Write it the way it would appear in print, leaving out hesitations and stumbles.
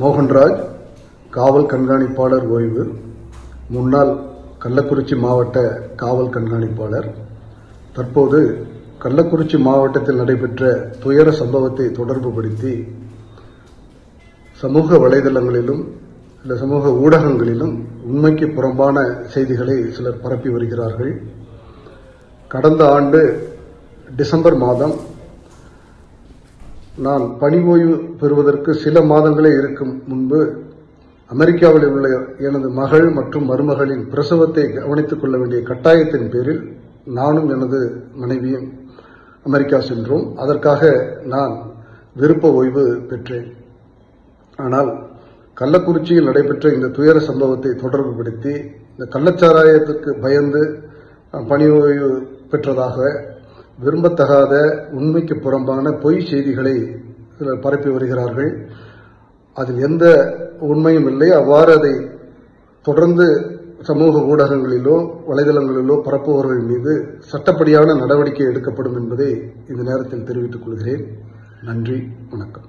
மோகன்ராஜ், காவல் கண்காணிப்பாளர் ஓய்வு, முன்னாள் கள்ளக்குறிச்சி மாவட்ட காவல் கண்காணிப்பாளர். தற்போது கள்ளக்குறிச்சி மாவட்டத்தில் நடைபெற்ற துயர சம்பவத்தை தொடர்புபடுத்தி சமூக வலைதளங்களிலும் சமூக ஊடகங்களிலும் உண்மைக்கு புறம்பான செய்திகளை சிலர் பரப்பி வருகிறார்கள். கடந்த ஆண்டு டிசம்பர் மாதம் நான் பணி ஓய்வு பெறுவதற்கு சில மாதங்களே இருக்கும் முன்பு அமெரிக்காவில் உள்ள எனது மகள் மற்றும் மருமகளின் பிரசவத்தை கவனித்துக் கொள்ள வேண்டிய கட்டாயத்தின் பேரில் நானும் எனது மனைவியும் அமெரிக்கா சென்றோம். அதற்காக நான் விருப்ப ஓய்வு பெற்றேன். ஆனால் கள்ளக்குறிச்சியில் நடைபெற்ற இந்த துயர சம்பவத்தை தொடர்புபடுத்தி இந்த கள்ளச்சாராயத்துக்கு பயந்து பணி ஓய்வு பெற்றதாக விரும்பத்தகாத உண்மைக்கு புறம்பான பொய் செய்திகளை சிலர் பரப்பி வருகிறார்கள். அதில் எந்த உண்மையும் இல்லை. அவ்வாறு அதை தொடர்ந்து சமூக ஊடகங்களிலோ வலைதளங்களிலோ பரப்புபவர்கள் மீது சட்டப்படியான நடவடிக்கை எடுக்கப்படும் என்பதை இந்த நேரத்தில் தெரிவித்துக் கொள்கிறேன். நன்றி, வணக்கம்.